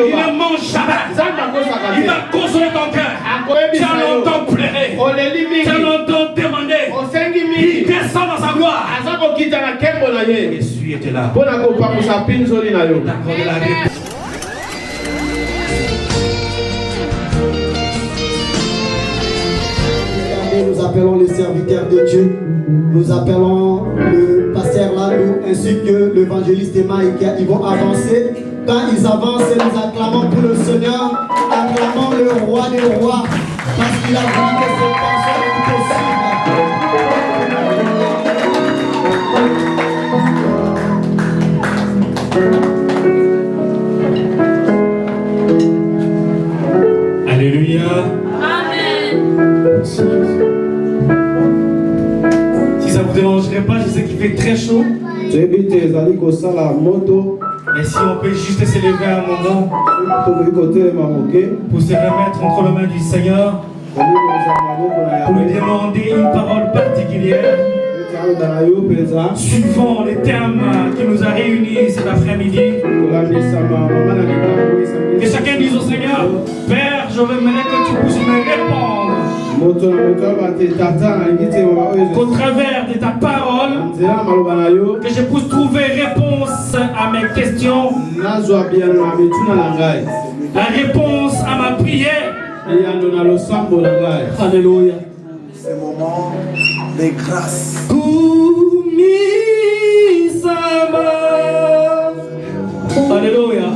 Il ne mange jamais. Il va consoler ton cœur. Tu as longtemps pleuré. Tu as longtemps demandé. Il descend dans sa gloire. Jésus était là. Nous appelons les serviteurs de Dieu. Nous appelons le pasteur Landou ainsi que l'évangéliste Maïka. Ils vont avancer. Quand ils avancent, nous acclamons pour le Seigneur. Acclamons le roi des rois. Parce qu'il a voulu que ce passage soit possible. Alléluia. Amen. Si ça ne vous dérangerait pas, je sais qu'il fait très chaud. Mais si on peut juste s'élever un moment pour se remettre entre les mains du Seigneur, pour lui demander une parole particulière, suivant les termes qui nous a réunis cet après-midi. Que chacun dise au Seigneur, Père, je veux maintenant que tu puisses me répondre. Qu'au travers de ta parole, que je puisse trouver réponse à mes questions, la réponse à ma prière. Alléluia. Ce moment de grâce. Alléluia.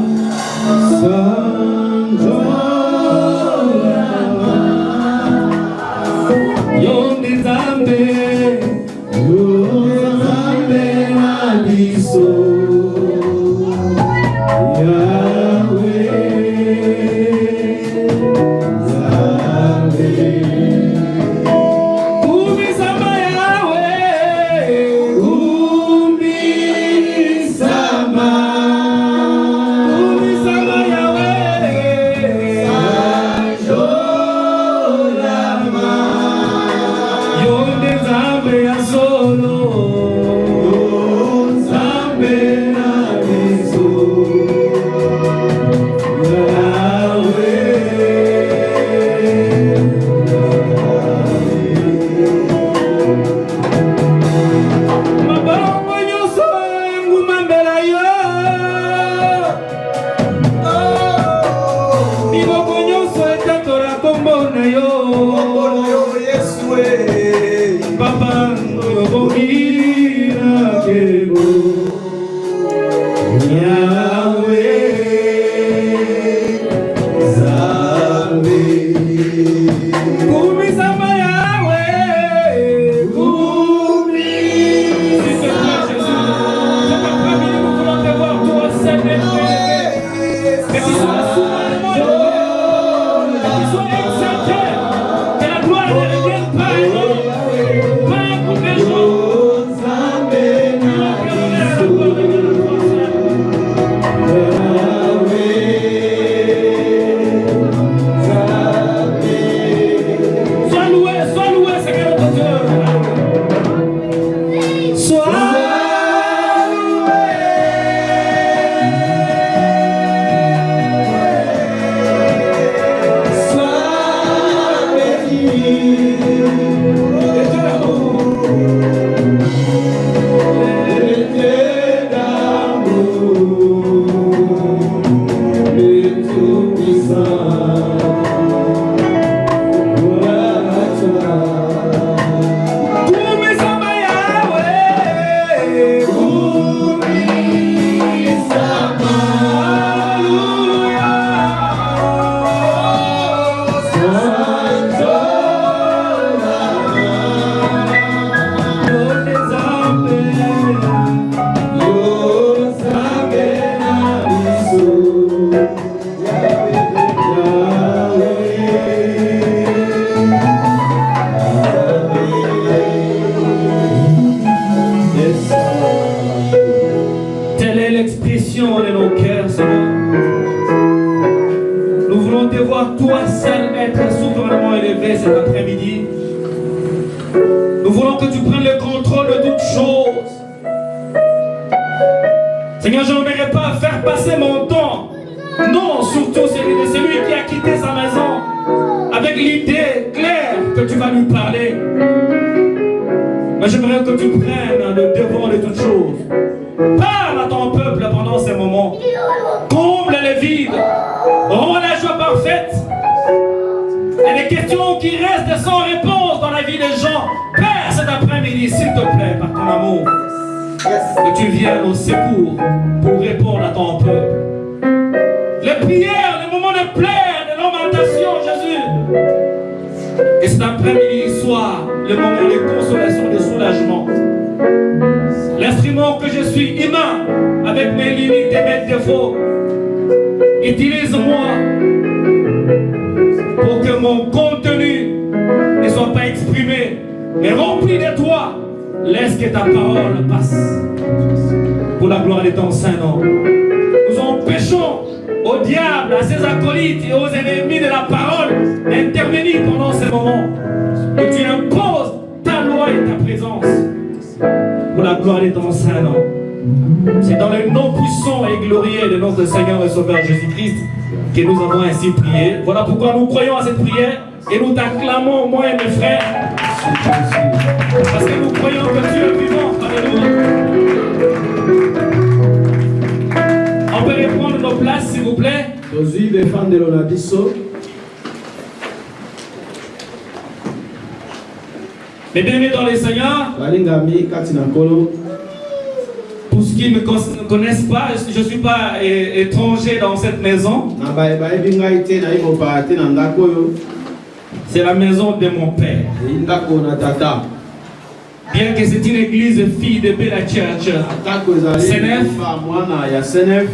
avec l'idée claire que tu vas lui parler. Mais j'aimerais que tu prennes le devant de toutes choses. Parle à ton peuple pendant ces moments. Comble les vides. Rends la joie parfaite. Il y a des questions qui restent sans réponse dans la vie des gens. Père, cet après-midi, s'il te plaît, par ton amour, que tu viennes au secours pour répondre à ton peuple. Les prières, les moments de plaire, de lamentation, Jésus. Et cet après-midi soit le moment de consolation, de soulagement. L'instrument que je suis humain, avec mes limites et mes défauts, utilise-moi pour que mon contenu ne soit pas exprimé, mais rempli de toi. Laisse que ta parole passe pour la gloire de ton Saint-Nom. Nous empêchons au diable, à ses acolytes et aux ennemis de la parole d'intervenir pendant ces moments. Que tu imposes ta loi et ta présence pour la gloire de ton Saint-Nom. C'est dans le nom puissant et glorieux de notre Seigneur et Sauveur Jésus-Christ que nous avons ainsi prié. Voilà pourquoi nous croyons à cette prière et nous t'acclamons, moi et mes frères, parce que nous croyons que tu es vivant. Alléluia. On peut reprendre nos places, s'il vous plaît. Mes bien-aimés dans les Seigneurs, pour ceux qui ne me connaissent pas, je ne suis pas étranger dans cette maison. C'est la maison de mon père. Bien que c'est une église fille de Bella Church, Senef,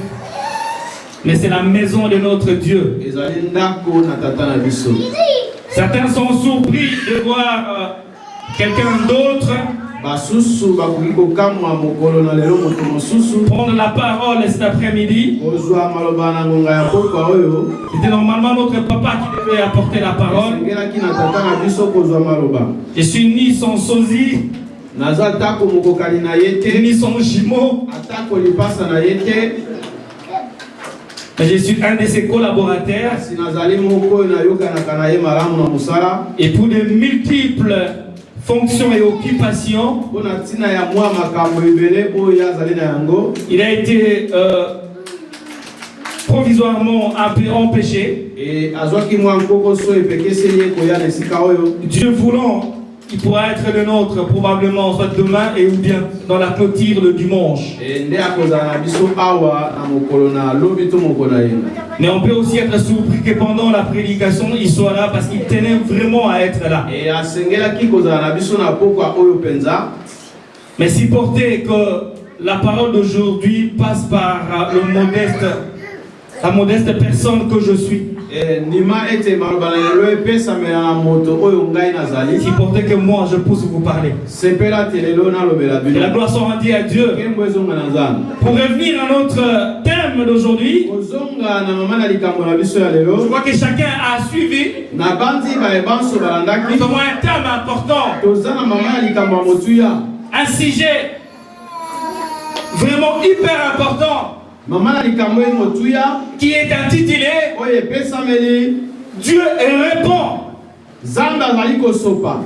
mais c'est la maison de notre Dieu. Certains sont surpris de voir quelqu'un d'autre prendre la parole cet après-midi. C'était normalement notre papa qui devait apporter la parole. Je suis ni son sosie, ni son jumeau, mais je suis un de ses collaborateurs. Et pour de multiples fonctions et occupations, il a été provisoirement empêché. Dieu voulant, il pourra être le nôtre probablement soit demain et ou bien dans la clôture le dimanche. Mais on peut aussi être surpris que pendant la prédication il soit là parce qu'il tenait vraiment à être là. Mais supportez que la parole d'aujourd'hui passe par la modeste personne que je suis. Supportez que moi je puisse vous parler. Que la gloire soit rendue à Dieu. Pour revenir à notre thème d'aujourd'hui, je crois que chacun a suivi. Nous avons un thème important, un sujet vraiment hyper important, qui est intitulé Dieu répond.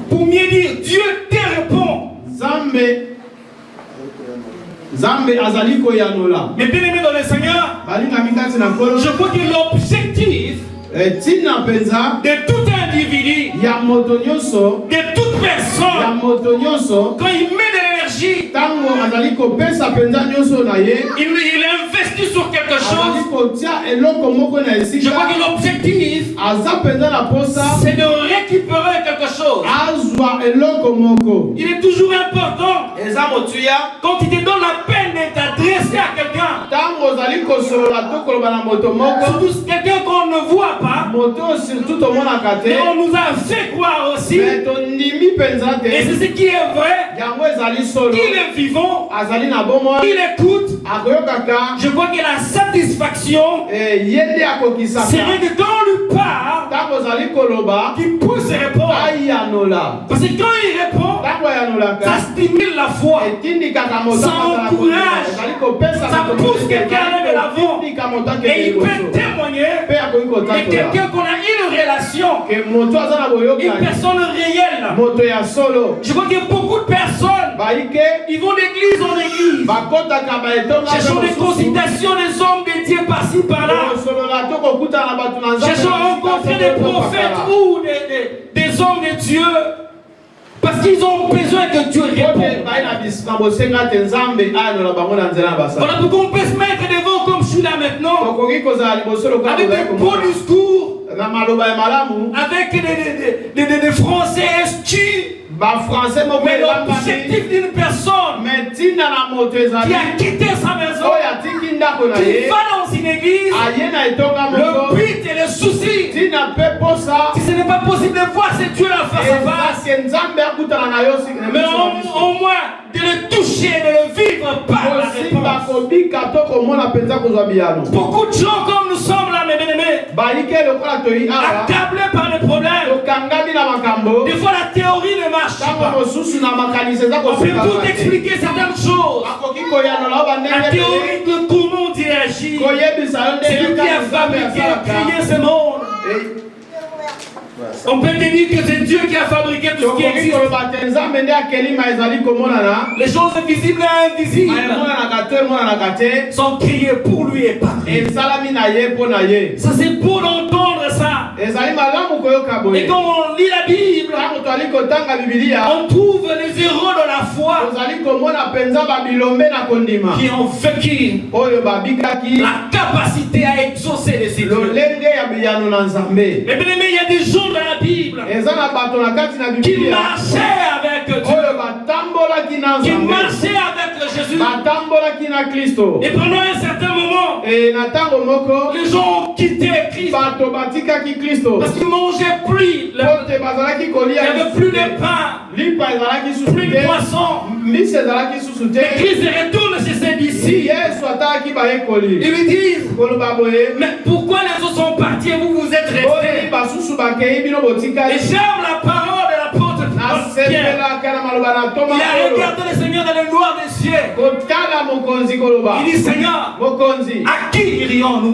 Pour mieux dire, Dieu te répond. Mais bien aimé dans le Seigneur, je crois que l'objectif de tout individu, de toute personne, quand il met de l'énergie, il investit sur quelque chose. Je crois que l'objectif, c'est de récupérer quelque chose. Il est toujours important, quand il te donne la peine de t'adresser à quelqu'un, surtout quelqu'un qu'on ne voit pas, mais on nous a fait croire aussi, et c'est ce qui est vrai, qu'il est vivant, il écoute. Je crois que la satisfaction serait que quand on lui parle, part, qui peut se répondre. Parce que quand il répond, ça stimule la foi, ça encourage, ça pousse quelqu'un à aller de l'avant. Et il peut témoigner de quelqu'un qu'on a une relation, une personne réelle. Je crois que beaucoup de personnes, ils vont d'église en église, cherchant des consultations des hommes de Dieu par-ci par-là, cherchant à rencontrer des prophètes ou des hommes de Dieu, parce qu'ils ont besoin que Dieu réponde. Voilà pourquoi on peut se mettre devant comme je suis là maintenant, avec des beaux discours, avec des français estus. Mais l'objectif d'une personne qui a quitté sa maison, qui va dans une église, le but et le souci, si ce n'est pas possible de voir ce Dieu là face à face, mais au moins de le toucher, de le vivre par la réponse. Beaucoup de gens comme nous sommes là, mes bien-aimés, accablés par les problèmes. Des fois la théorie ne marche pas. On peut tout expliquer certaines choses. La théorie de comment Dieu agit, c'est lui qui a fabriqué, créé ce monde. On peut te dire que c'est Dieu qui a fabriqué tout ce qui existe. Les choses visibles et invisibles sont créées pour lui et par lui. Ça c'est beau d'entendre ça. Et quand on lit la Bible, on trouve les héros de la foi qui ont vécu la capacité à exaucer les Écritures. Mais bien aimé, il y a des gens dans la Bible qui marchaient avec Dieu, qui marchaient avec Jésus. Et pendant un certain moment, les gens ont quitté Christ parce qu'ils ne mangeaient plus. Il n'y avait plus de pain, plus de poisson. Mais Christ retourne chez ses disciples. Ils lui disent, mais pourquoi les autres sont partis et vous vous êtes restés? Et j'aime la parole de l'apôtre Pierre. Il a regardé le Seigneur dans le noir des cieux. Il dit, Seigneur, à qui irions-nous?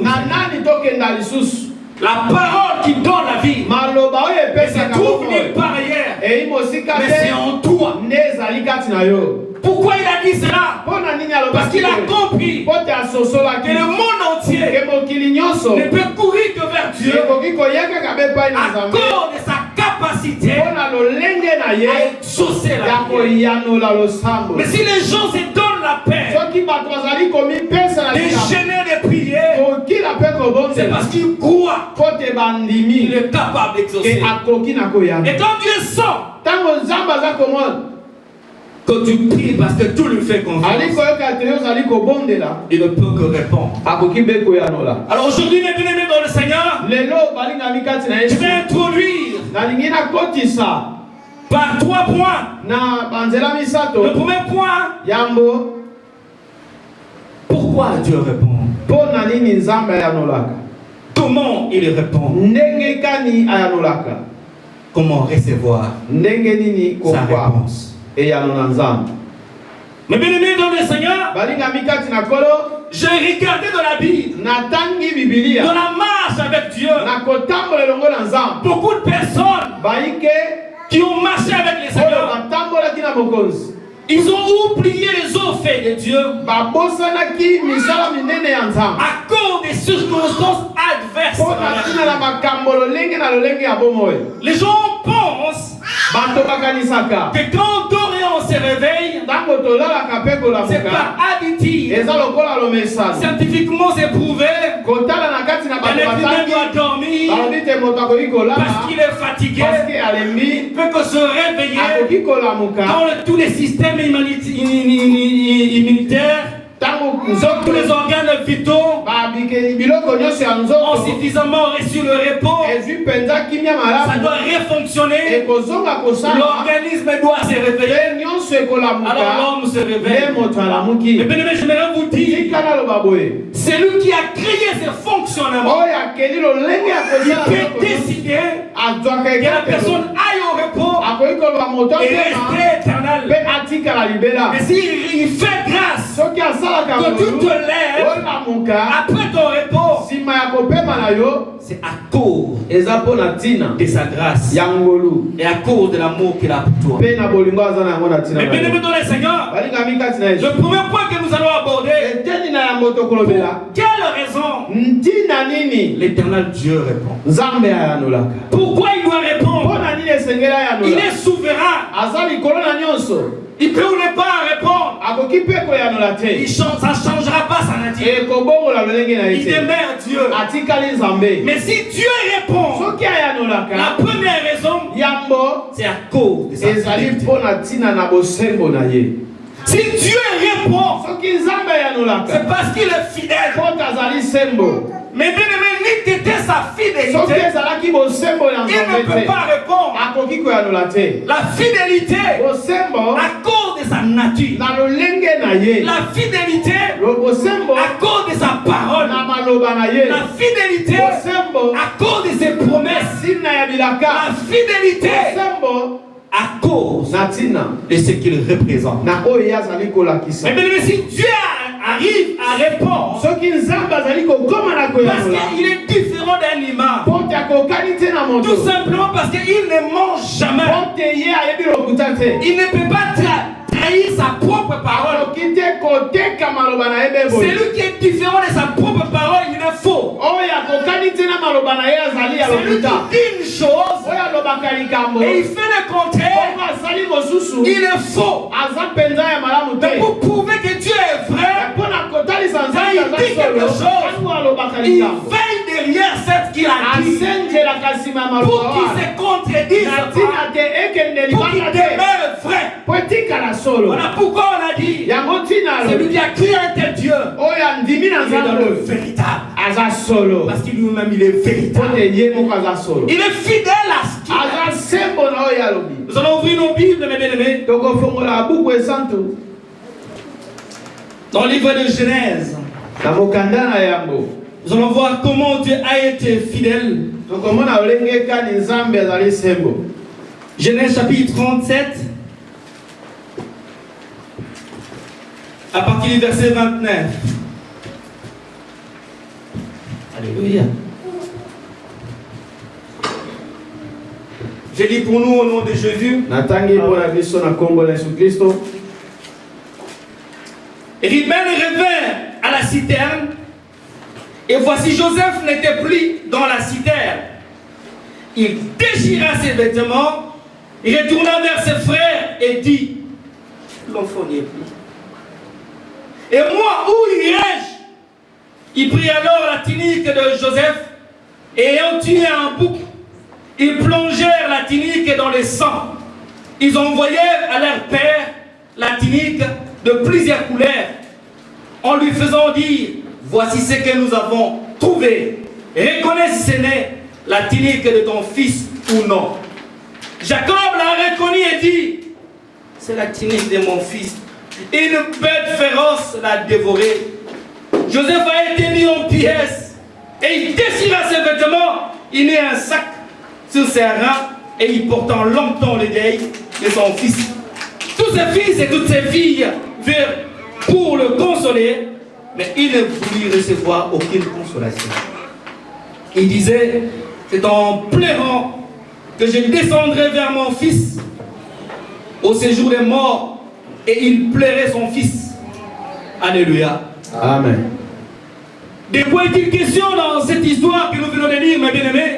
La parole qui donne la vie ne se trouve nulle part ailleurs, mais c'est en toi. Pourquoi il a dit cela? Parce qu'il a compris que le monde entier ne peut courir que vers Dieu à cause de sa capacité à exaucer la vie. Mais si les gens se donnent la peine déchaîner des prières, c'est parce qu'ils croient qu'il est capable d'exaucer. Et quand Dieu sent que tu pries parce que tout lui fait confiance, il ne peut que répondre. Alors aujourd'hui, mes bien-aimés dans le Seigneur, je vais introduire par 3 points. Le premier point, pourquoi Dieu répond? Comment il répond? Comment recevoir sa réponse? Mais bien aimé dans le Seigneur, j'ai regardé dans la Bible, dans la marche avec Dieu, beaucoup de personnes qui ont marché avec les Seigneurs, ils ont oublié les offres de Dieu à cause des circonstances adverses. Les gens pensent que quand on dort et on se réveille, c'est pas additif. Scientifiquement c'est prouvé que l'être humain doit dormir parce qu'il est fatigué, il peut que se réveiller quand tous les systèmes immunitaires tous les organes vitaux ont suffisamment reçu le repos. Ça doit refonctionner. L'organisme doit se réveiller. Alors l'homme se réveille. Mais bien aimé, j'aimerais vous dire, c'est lui qui a créé ce fonctionnement. Il peut décider que la personne aille au repos et rester éternel. Mais s'il fait grâce que tu te lèves après ton repos, c'est à cause de sa grâce et à cause de l'amour qu'il a pour toi. Mais bien aimé dans le Seigneur, le premier point que nous allons aborder, pour quelle raison l'Éternel Dieu répond? Pourquoi il doit répondre? Il est souverain. Il peut ou ne pas répondre. Ça ne changera pas sa nature. Il demeure Dieu. Mais si Dieu répond, la première raison, c'est à cause de sa fidélité. Si Dieu répond, c'est parce qu'il est fidèle. Mais bien aimé, ni t'étais sa fidélité, il ne peut pas répondre. La fidélité, à cause de sa nature. La fidélité, à cause de sa parole. La fidélité, à cause de ses promesses. La fidélité, à cause de ce qu'il représente. Mais bien aimé, si Dieu arrive à répondre, parce qu'il est différent d'un humain, tout simplement parce qu'il ne mange jamais. Il ne peut pas trahir sa propre parole. Celui qui est différent de sa propre parole, il est faux. Celui qui dit une chose et il fait le contraire, il est faux. Mais pour prouver que Dieu est vrai, quand il dit quelque chose, il veille derrière ce qu'il a dit pour qu'il se contredise, pour qu'il demeure vrai. Voilà pourquoi on a dit, c'est lui qui a créé un tel Dieu. Il est dans le véritable. Parce qu'il lui-même, il est véritable. Il est fidèle à ce qu'il a. Nous allons ouvrir nos Bibles, mes bien-aimés. Dans le livre de Genèse, nous allons voir comment Dieu a été fidèle. Genèse chapitre 37, à partir du verset 29. Alléluia. Je lis pour nous au nom de Jésus. Ribben revint à la citerne, et voici Joseph n'était plus dans la citerne. Il déchira ses vêtements, il retourna vers ses frères et dit, l'enfant n'y est plus. Et moi, où irai-je? Il prit alors la tunique de Joseph, et ayant tué un bouc, ils plongèrent la tunique dans le sang. Ils envoyèrent à leur père la tunique de plusieurs couleurs, en lui faisant dire, voici ce que nous avons trouvé. Reconnais si ce n'est la tunique de ton fils ou non. Jacob l'a reconnu et dit, c'est la tunique de mon fils. Une bête féroce l'a dévoré. Joseph a été mis en pièces et il déchira ses vêtements. Il mit un sac sur ses reins et il portant longtemps le deuil de son fils. Tous ses fils et toutes ses filles virent pour le consoler, mais il ne voulut recevoir aucune consolation. Il disait, c'est en pleurant que je descendrai vers mon fils au séjour des morts, et il plairait son fils. Alléluia. Amen. De quoi est-il question dans cette histoire que nous venons de lire, mes bien-aimés?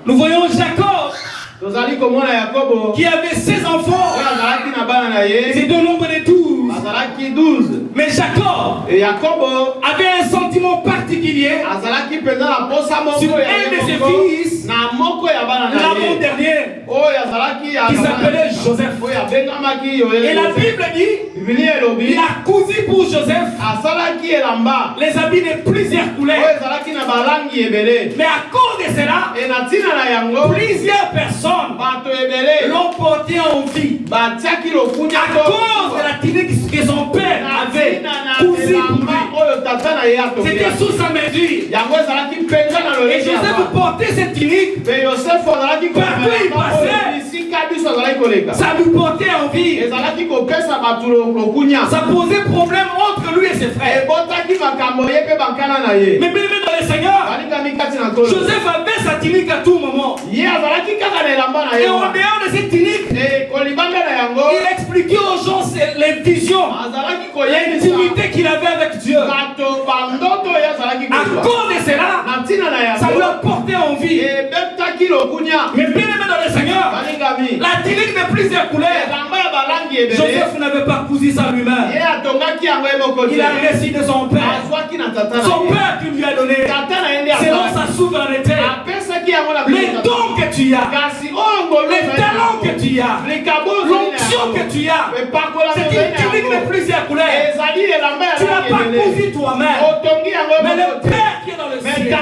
Nous voyons Jacob qui avait 16 enfants. C'est de nombre de 12. Mais Jacob avait un sentiment particulier sur un de ses fils l'avant-dernier, qui s'appelait Joseph. Et la Bible dit, il a cousu pour Joseph les habits de plusieurs couleurs. Mais à cause de cela, plusieurs personnes l'ont porté en vie. À cause de la tunique que son père avait cousue pour lui. C'était sous sa mesure. Et Joseph portait cette tunique. Partout il passait, ça lui portait envie. Ça posait problème entre lui et ses frères. Mais bien dans le Seigneur, Joseph avait sa tunique à tout moment. Et en dehors de cette tunique, il expliquait aux gens les visions, l'intimité qu'il avait avec Dieu. À cause de cela, ça lui a porté envie. Mais bien aimé dans le Seigneur, la tunique de plusieurs couleurs, Joseph n'avait pas cousu ça lui-même. Il a reçu de son père. Son père qui lui a donné, selon sa souveraineté, les dons que tu as, les talents que tu as, l'onction que tu as. C'est une tunique de plusieurs couleurs. Tu n'as pas cousu toi-même. Mais le Père qui est dans le ciel, il a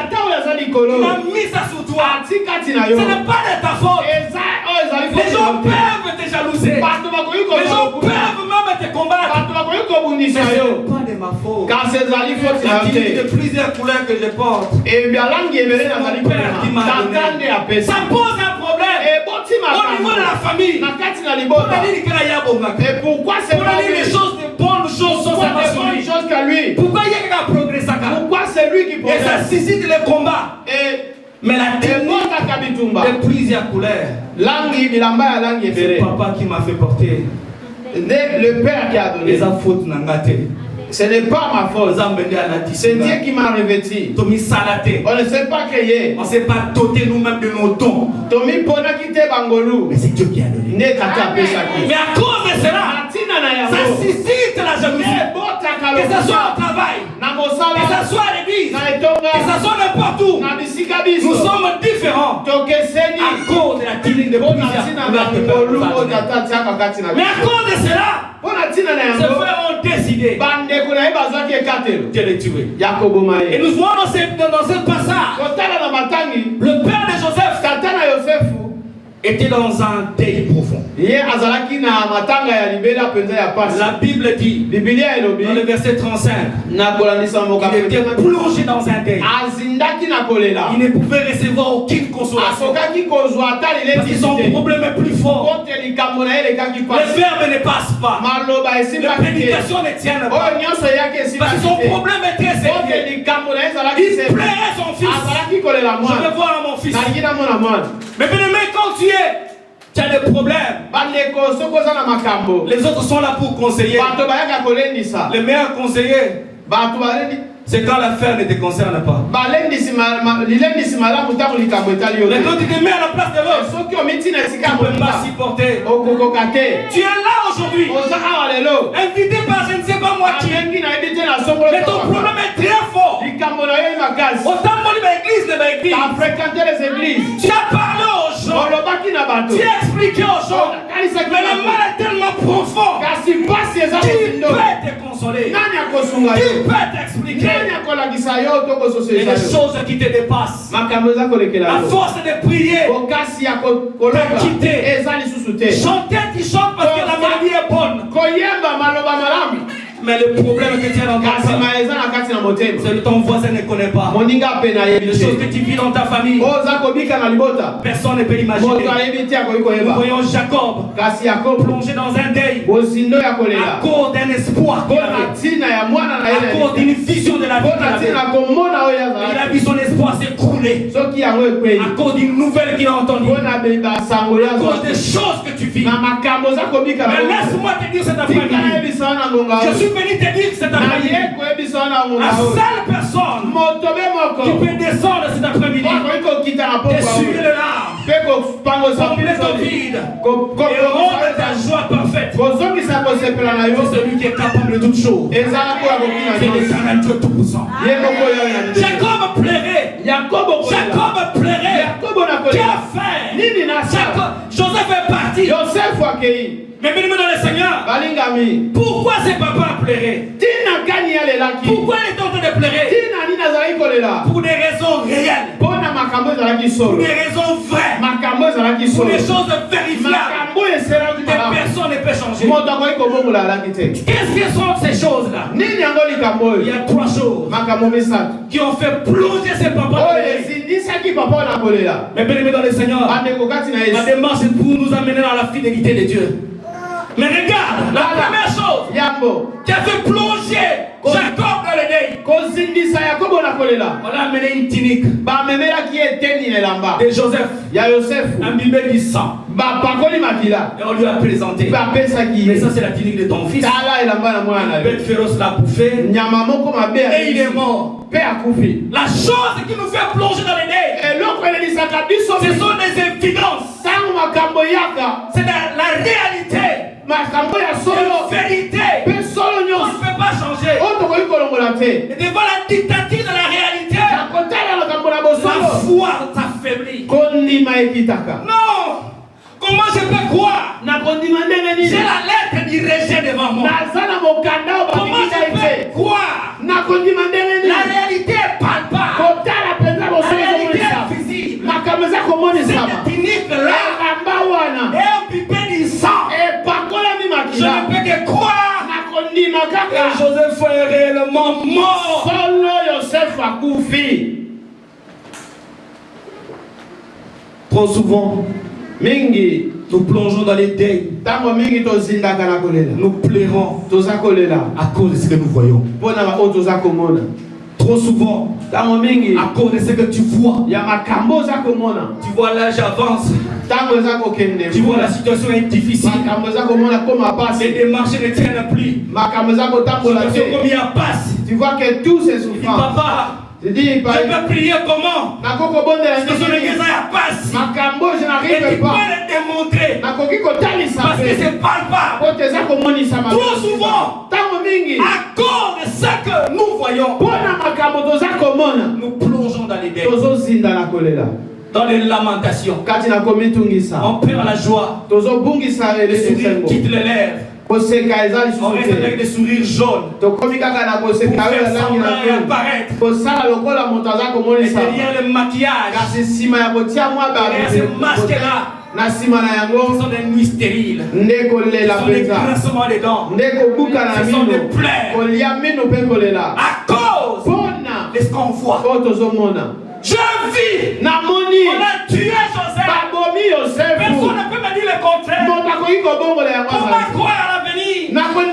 mis ça sur toi. Ce n'est pas de ta faute. Les gens peuvent te jalouser. Les gens peuvent même te combattre. Ce n'est pas de ma faute. C'est la tunique de plusieurs couleurs que je porte. C'est mon Père qui m'a donné. Ça pose un problème au niveau de la famille. Et pourquoi c'est pas les choses de bonnes choses sont sa lui? Pourquoi il y a quelqu'un progresse? Pourquoi c'est lui qui progresse? Et ça suscite les combats. Mais la tunique de plusieurs couleurs, c'est papa qui m'a fait porter. Le père qui a donné. Les fautes n'ont pas été. Ce n'est pas ma faute. C'est Dieu qui m'a revêtu. On ne s'est pas créé. On ne s'est pas doté nous-mêmes de nos dons. Mais c'est Dieu qui a donné. Mais à cause de cela, ça suscite la jalousie. Que ce soit au travail, que ce soit à l'église, que ce soit n'importe où. Nous sommes différents à cause de la tunique de plusieurs. Mais à cause de cela, ces frères ont décidé de le tuer. Et nous voyons dans ce passage, le père de Joseph était dans un deuil profond. La Bible dit, dans le verset 35, il était plongé dans un deuil. Il ne pouvait recevoir aucune consolation. Parce que son problème est plus fort. Les verbes ne passent pas. Les prédications ne tiennent pas. Parce que son problème est très sérieux. Il plairait son fils. Je vais voir mon fils. Mais bien aimé, quand tu as des problèmes, les autres sont là pour conseiller. Les meilleurs conseillers, c'est quand l'affaire ne te concerne pas. Mais quand tu te mets à la place de l'autre, tu ne peux pas supporter. Tu es là aujourd'hui, invité par je ne sais pas moi qui. Mais ton problème est très fort. Autant mon église de l'église. Tu as parlé aux gens. Tu as expliqué aux gens. Mais le mal est tellement profond. Qui peut te consoler? Qui peut t'expliquer? Et les choses qui te dépassent, à force de prier, t'as quitté. Chanter, tu chantes parce que la mélodie est bonne. Mais le problème que tu as dans ta famille, c'est que ton voisin ne connaît pas. Les choses que tu vis dans ta famille, personne ne peut imaginer. Nous voyons Jacob plongé dans un deuil à cause d'un espoir qu'il avait, à cause d'une vision de la vie qu'il avait. Il a vu son espoir s'écrouler à cause d'une nouvelle qu'il a entendue, à cause des choses que tu vis. Mais laisse-moi te dire cet après-midi, je suis venu te dire cet après-midi, la seule personne qui peut descendre cet après-midi, essuyer les larmes, combler ton vide et rendre ta joie parfaite, c'est celui qui est capable de toutes choses. C'est l'Éternel Dieu Tout-Puissant. Jacob pleurait. Quelle Mais bien dans le Seigneur, pourquoi ces papas pleuraient? Pourquoi ils étaient en train de pleurer? Pour des raisons réelles, pour des raisons vraies, pour des choses vérifiables. Des personnes ne peuvent changer. Qu'est-ce que sont ces choses-là? Il y a 3 choses qui ont fait plonger ces papas. Mais bien dans le Seigneur, la démarche est pour nous amener dans la fidélité de Dieu. Mais regarde, la première chose qui a fait plonger Jacob dans le deuil, on a amené une tunique de Joseph, imbibé du sang. Et on lui a présenté. Mais ça, c'est la tunique de ton fils. Une bête féroce l'a bouffé. Et il est mort. La chose qui nous fait plonger dans le deuil, ce sont des évidences. C'est la réalité. C'est la vérité. On ne peut pas changer. Et devant la dictature de la réalité, la foi s'affaiblit. Non! Comment je peux croire? J'ai la lettre du rejet devant moi. Comment je peux croire? La réalité est palpable. La réalité est visible. Cette tunique-là est un pipé du sang. Je ne peux que croire que Joseph est réellement mort. Trop souvent, nous plongeons dans les deuils. Nous pleurons à cause de ce que nous voyons. Trop souvent, à cause de ce que tu vois. Tu vois l'âge avance. Tu vois la situation est difficile. Les démarches ne tiennent plus. Combien passe? Tu vois que tout c'est souffrant. Papa, je peux prier comment? Parce que sur l'église il passe. Et tu peux le démontrer. Parce que c'est palpable. Trop souvent, à cause de ce que nous voyons, nous plongeons dans les deuils, dans les lamentations. On perd la joie. Les sourires quittent les lèvres. On reste avec des sourires jaunes pour faire semblant et apparaître. Et derrière le maquillage, derrière ce masque-là, ce sont des nuits stériles. Ce sont des grincements des dents. Ce sont des plaies. À cause de ce qu'on voit. Je vis. On a tué Joseph. Personne ne peut me dire le contraire. Comment croire à l'avenir? Parce que le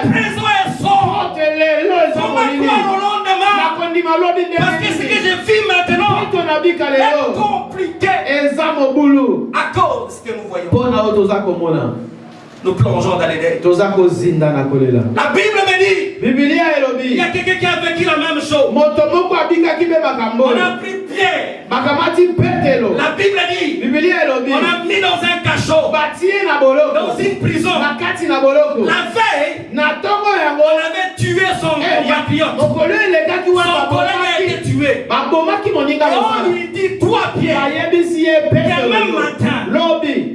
présent est sombre. Comment croire au lendemain? Parce que ce que je vis maintenant est compliqué. À cause de ce que nous voyons. Nous plongeons dans les deuils. La Bible me dit, il y a quelqu'un qui a vécu la même chose. On a pris Pierre. La Bible dit, on a mis dans un cachot, dans une prison. La veille, on avait tué son compatriote. Son collègue a été tué. Et on lui dit, toi Pierre, le même matin,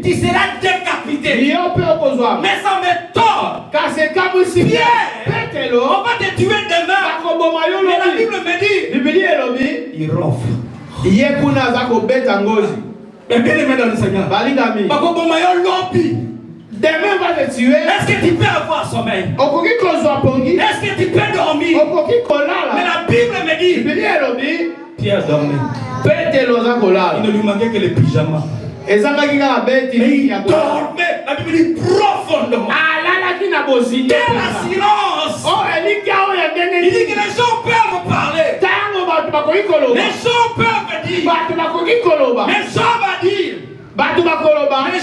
tu seras décapité. Mais ça me tord. Pierre, on va te tuer demain. Mais la Bible me dit, il ronfle. Mais bien aimé dans le Seigneur, demain va te tuer. Est-ce que tu peux avoir sommeil? Est-ce que tu peux dormir? Mais la Bible me dit, Pierre dormait. Il ne lui manquait que les pyjamas. Mais il dormait. La Bible dit profondément. Quel silence! Il dit que les gens peuvent parler. Les gens peuvent dire. Mais Job va dire. Mais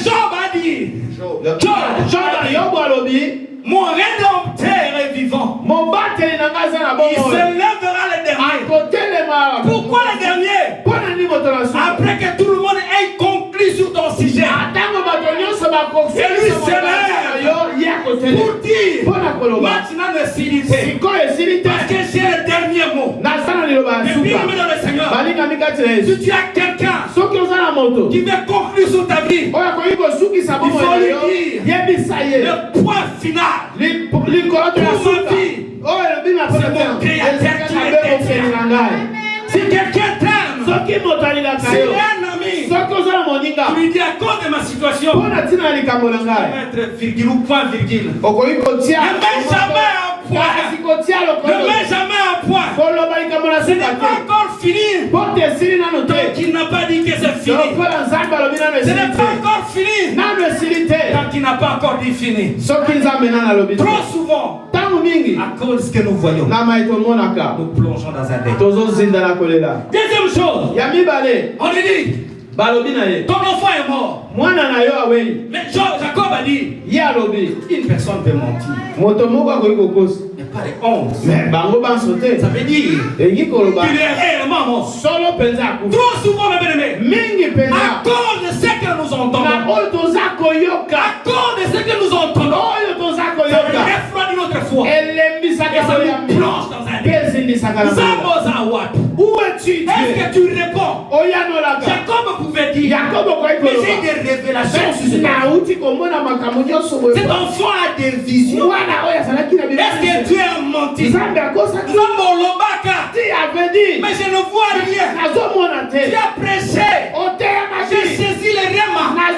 Job va dire. Mon rédempteur est vivant. Il se lèvera le dernier. Pourquoi le dernier? Après que tout le monde ait conclu sur ton sujet. Et lui se lève pour dire maintenant le silité. Parce que j'ai le dernier mot. Mais bien aimé dans le Seigneur, si tu as quelqu'un qui veut conclure sur ta vie, il faut lui dire le point final pour ma vie. C'est mon créateur qui m'intéresse. Si quelqu'un t'aime, si un ami, tu lui dis à cause de ma situation, je vais mettre virgule ou point virgule. Ne mets jamais un point. Ne mets jamais un point. Ce n'est pas encore fini. Tant qu'il n'a pas dit que c'est fini. Ce n'est pas encore fini. Tant qu'il n'a pas encore dit fini. Trop souvent, à cause que nous voyons, nous plongeons dans un déni. Deuxième chose, on lui dit, ton enfant est mort. Mais Jacob a dit, une personne peut mentir. Il n'y a pas de honte. Ça veut dire qu'il est réellement mort. Trop souvent, mes bien-aimés, à cause de ce que nous entendons, à cause de ce que nous entendons, ça refroidit notre foi. Et ça nous plonge dans un déni. Où es-tu? Est-ce que tu réponds? Jacob pouvait dire, mais j'ai des révélations sur cet enfant a des visions. Est-ce que tu es un menti? Mais je ne vois rien. Tu as prêché. J'ai saisi les rémas. Mais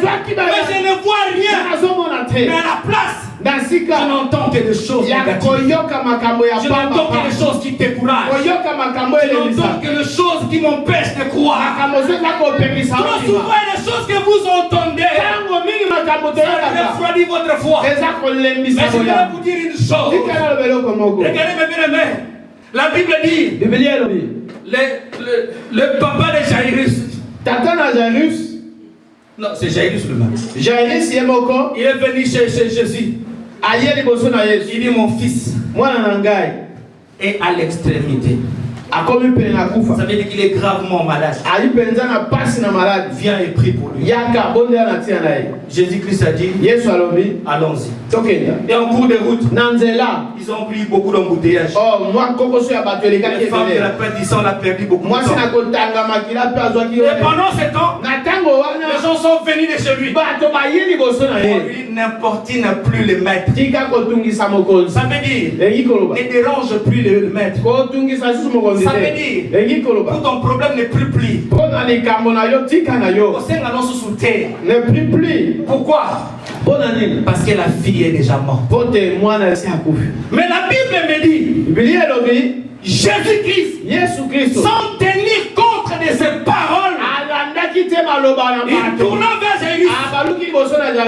je ne vois rien. Mais à la place, je n'entends que des choses négatives. Je n'entends que des choses qui découragent. Je n'entends que des choses qui m'empêchent de croire. Trop souvent, les choses que vous entendez, ça refroidit votre foi. Mais je vais vous dire une chose. Regardez mes bien-aimés. La Bible dit, le papa de Jairus. Non, c'est Jairus le même. Il est venu chez Jésus. Il dit, mon fils est à l'extrémité. Ça veut dire qu'il est gravement malade. Viens et prie pour lui. Jésus-Christ a dit, allons-y. Et en cours de route, ils ont pris beaucoup d'embouteillages. Les femmes de la perdition ont perdu beaucoup de temps. Et pendant ce temps, les gens sont venus de chez lui. Lui n'importune plus le maître. Ça veut dire, ne dérange plus le maître. Ça veut dire, pour ton problème ne plus plie. Ne plus. Pourquoi? Parce que la fille est déjà morte. Mais la Bible me dit, Jésus-Christ, sans tenir compte de ses paroles, il tourna vers Jésus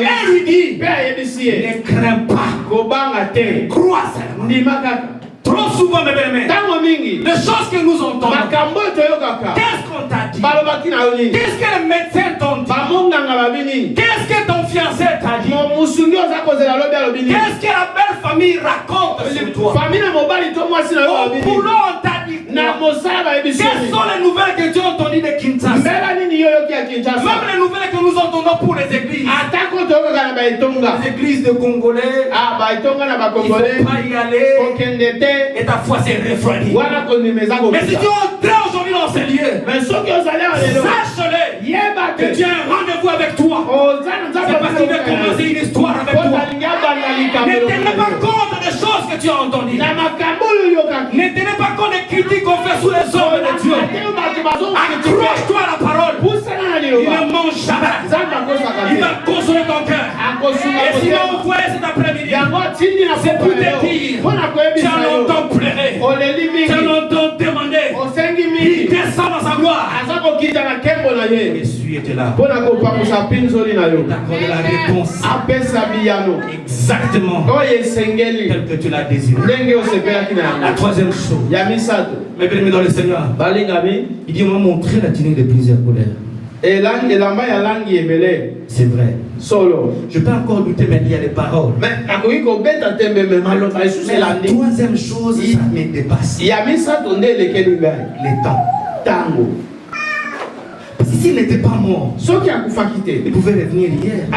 et lui dit, ne crains pas, crois seulement. Trop souvent, mes bien-aimés, les choses que nous entendons, qu'est-ce qu'on t'a dit? Qu'est-ce que les médecins t'ont dit? Qu'est-ce que ton fiancé t'a dit? Qu'est-ce que la belle famille raconte sur toi? Au boulot, on t'a dit quoi? Quelles sont les nouvelles que tu as entendues de Kinshasa? Même les nouvelles que nous entendons pour les églises. Les églises de Congolais, il ne faut pas y aller. Et ta foi s'est refroidie. Mais si tu entres aujourd'hui dans ces lieux, sache-le que tu as un rendez-vous avec toi. C'est parce qu'il veut commencer une histoire avec toi. Ne tenez pas compte des choses que tu as entendues. Ne tenez pas compte des critiques qu'on fait sous les hommes de Dieu. Accroche-toi à la parole. Il ne mange jamais. Il va consoler ton cœur. Et s'il va envoyer cet après-midi, c'est pour te dire, tu as longtemps pleuré, tu as longtemps demandé, il descend dans sa gloire. Jésus était là. Il t'accorde la réponse exactement tel que tu l'as désiré. La troisième chose, mes bien-aimés dans le Seigneur, il dit, on m'a montré la technique de plusieurs colères. C'est vrai. Je peux encore douter, mais il y a des paroles. Mais la troisième chose, ça me dépasse. Le temps. Parce que s'il n'était pas mort, il pouvait revenir hier.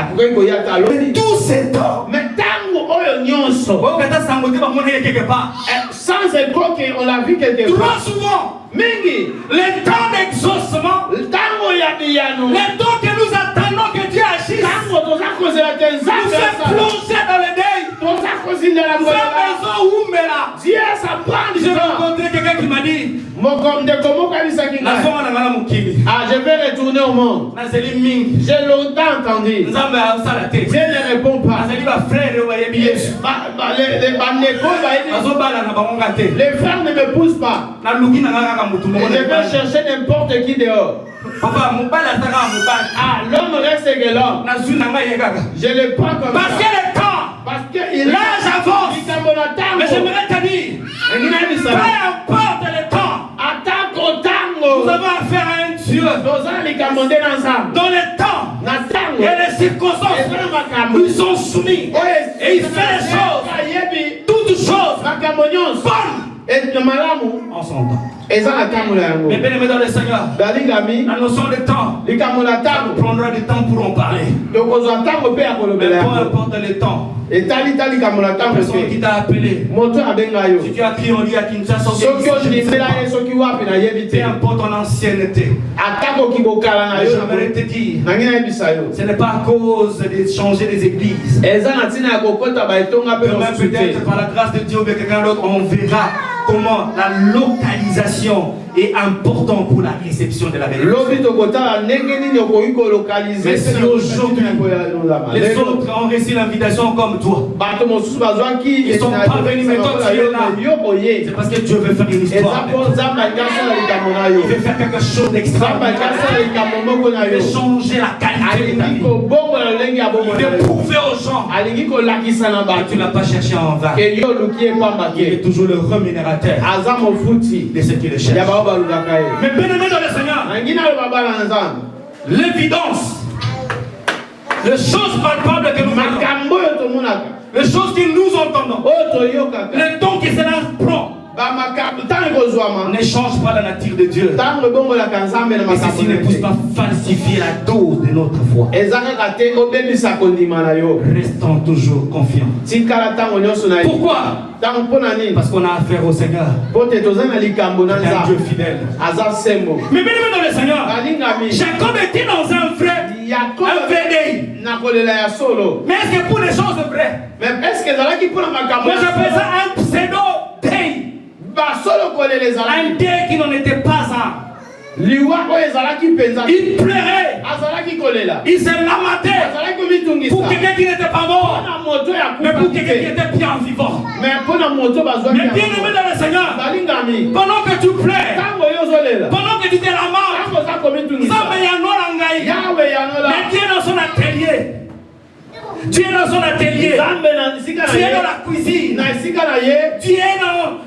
Tout ce temps. Sans époque, on l'a vu quelque part. Trop souvent, le temps d'exaucement, le temps que Dieu s'apprend du temps. J'ai rencontré quelqu'un qui m'a dit, je vais retourner au monde. J'ai longtemps entendu. Dieu ne répond pas. Les frères ne me poussent pas. Je vais chercher n'importe qui dehors. L'homme reste que l'homme. Je le prends comme ça. Parce que l'âge avance. Mais j'aimerais te dire, peu importe le temps, nous avons affaire à un Dieu dans le temps et les circonstances lui sont soumis et il fait les choses, toutes choses bonnes en son temps. Mais bien aimé dans le Seigneur, la notion de temps, on prendra du temps pour en parler. Mais peu importe le temps, la personne qui t'a appelé, si tu as pris en lit à Kinshasa, peu importe ton ancienneté, j'aimerais te dire, ce n'est pas à cause de changer les églises. Demain peut-être par la grâce de Dieu ou quelqu'un d'autre, on verra comment la localisation est importante pour la réception de la vérité. Mais si aujourd'hui les autres ont reçu l'invitation comme toi, ils ne sont pas venus, mais toi tu es là, c'est parce que Dieu veut faire une histoire. Il veut faire quelque chose d'extraordinaire. Il veut changer la qualité de ta vie. Il veut prouver aux gens que tu n'as pas cherché en vain. Il est toujours le rémunérateur de ce qui le cherche. Mais bien aimé dans le Seigneur, l'évidence, les choses palpables que nous voyons, les choses que nous entendons, le temps qui cela prend, ne change pas la nature de Dieu. Et ceci ne pousse pas falsifier la dose de notre foi. Restons toujours confiants. Pourquoi? Parce qu'on a affaire au Seigneur. C'est un Dieu fidèle. Mais bien aimé dans le Seigneur, Jacob était dans un vrai VDI. Mais est-ce que pour les choses vraies? Moi j'appelle ça un pseudo-DEI. Un dé qui n'en était pas un. Il pleurait. Il se lamentait pour quelqu'un qui n'était pas mort, mais pour quelqu'un qui était bien vivant. Mais bien aimé dans le Seigneur, pendant que tu pleures, pendant que tu te lamentes, mais Dieu est dans son atelier. Tu es dans son atelier, tu es dans la cuisine, tu es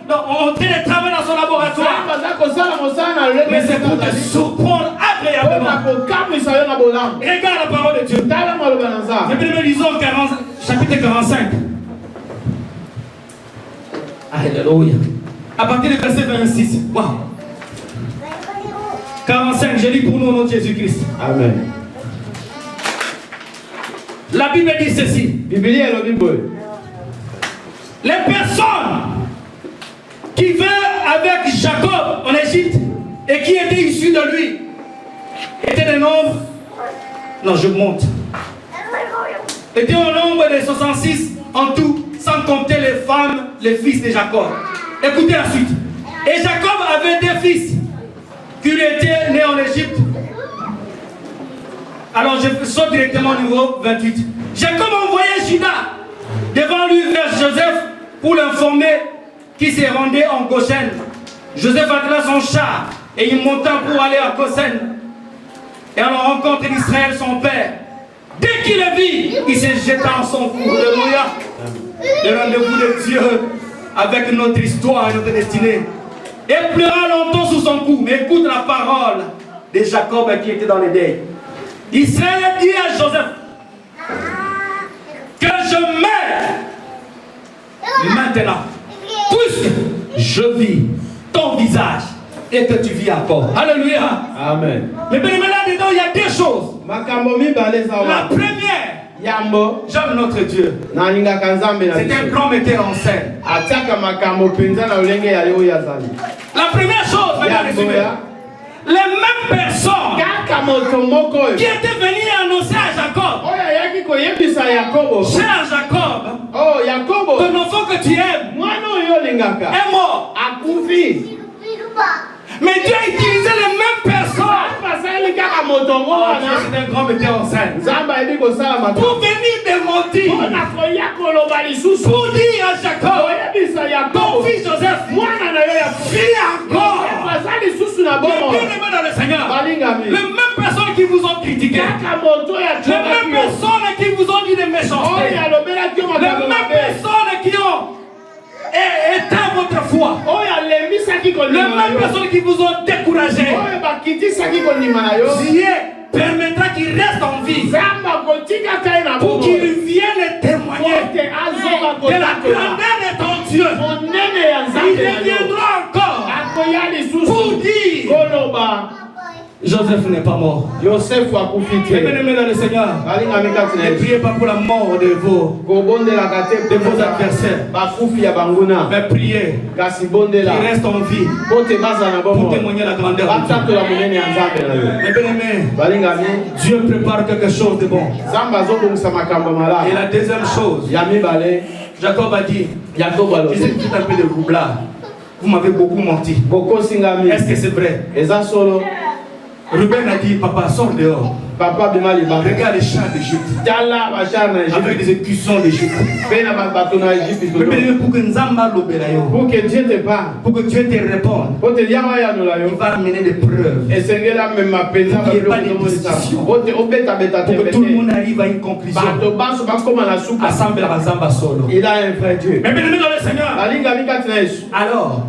en train de travailler dans son laboratoire. Mais c'est pour te surprendre agréablement. Regarde la parole de Dieu. Nous lisons chapitre 45. Alléluia. À partir du verset 26. Wow. 45, je lis pour nous au nom de Jésus-Christ. Amen. La Bible dit ceci. Les personnes qui venaient avec Jacob en Égypte et qui étaient issues de lui étaient des nombres. Non, je monte. Étaient au nombre de 66 en tout, sans compter les femmes, les fils de Jacob. Écoutez la suite. Et Jacob avait des fils qui étaient nés en Égypte. Alors je saute directement au niveau 28. Jacob envoyait Judas devant lui vers Joseph pour l'informer qu'il se rendait en Goshen. Joseph attela son char et il monta pour aller à Goshen. Et à la rencontre d'Israël, son père. Dès qu'il le vit, il se jeta en son cou. Alléluia. Le rendez-vous de Dieu avec notre histoire et notre destinée. Et pleura longtemps sous son cou. Mais écoute la parole de Jacob qui était dans les deuils. Israël dit à Joseph que je meurs maintenant, puisque je vis ton visage et que tu vis encore. Alléluia. Amen. Mais bien là-dedans, il y a deux choses. La première, j'aime notre Dieu. C'est un grand metteur en scène. La première chose, les mêmes personnes qui étaient venues annoncer à Jacob, cher Jacob, que nos que tu aimes est mort. Mais Dieu a utilisé les mêmes personnes. C'est un grand metteur en scène. Pour venir démentir. Pour dire à Jacob, ton fils Joseph, vit encore. Les bien-aimés dans le Seigneur. Les mêmes personnes qui vous ont critiqué. Les mêmes personnes qui vous ont dit des méchancetés. Les mêmes personnes qui ont éteint votre foi. Les mêmes personnes qui vous ont découragé. Dieu permettra qu'il reste en vie pour qu'il vienne témoigner de la grandeur de ton Dieu. Il reviendra encore pour dire Joseph n'est pas mort. Bien-aimés dans le Seigneur, ne priez pas pour la mort de vos adversaires, mais priez qu'il reste en vie pour témoigner la grandeur de Dieu. Mais bien-aimés, Dieu prépare quelque chose de bon. Et la deuxième chose, Jacob a dit, je sais tout un peu de roublard. Vous m'avez beaucoup menti. Est-ce que c'est vrai? Ruben a dit, papa, sors dehors. Regarde les chars d'Égypte. Avec des écussons d'Égypte. Pour que Nzamba l'obérayo. Pour que Dieu te parle. Pour que Dieu te réponde. Il va amener des preuves. Pour qu'il n'y ait pas de discussion. Pour que tout le monde arrive à une conclusion. Assemble à Nzamba solo. Il a un vrai Dieu. Mais bien aimé dans le Seigneur. Alors,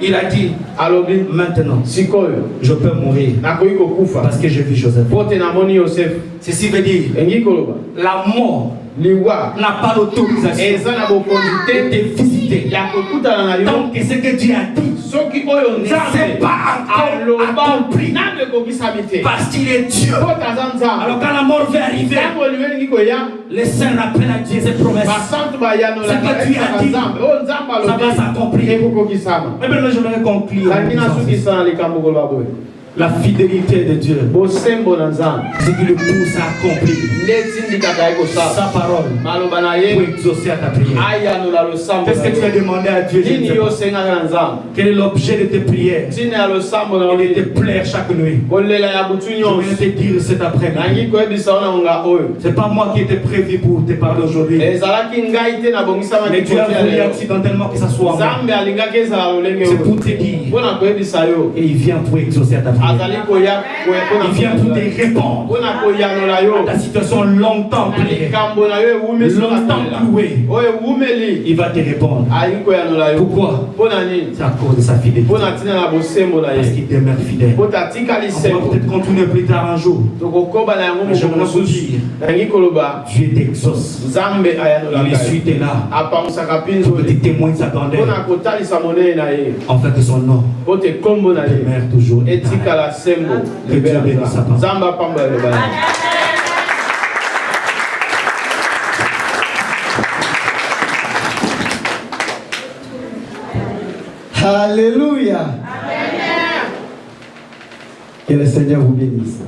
il a dit, maintenant, je peux mourir parce que j'ai vu Joseph. Ceci veut dire, la mort n'a pas l'autorisation de te visiter. Donc, ce que Dieu a dit, c'est pas encore accompli. Parce qu'il est Dieu. Alors, quand la mort va arriver, les saints rappellent à Dieu ses promesses. Ce que Dieu a dit, ça va s'accomplir. Mais maintenant, je vais conclure. La fidélité de Dieu, ce qui le pousse à accomplir sa parole pour exaucer à ta prière. Qu'est-ce que tu as demandé à Dieu? Quel est l'objet de tes prières? Et de te plaire chaque nuit. Je viens te dire cet après-midi, c'est pas moi qui étais prévu pour te parler aujourd'hui, mais Dieu a voulu accidentellement que ça soit moi. C'est pour te dire, et il vient pour exaucer à ta prière. Il vient pour te répondre à ta situation longtemps pliée, longtemps clouée. Il va te répondre. Pourquoi? C'est à cause de sa fidélité. Parce qu'il demeure fidèle. On va peut-être continuer plus tard un jour. Mais j'aimerais vous dire, Dieu t'exauce. Il essuie tes larmes pour que tu témoignes sa grandeur, en fait que son nom demeure toujours éternel. Que Dieu bénisse sa parole. Alléluia. Que le Seigneur vous bénisse.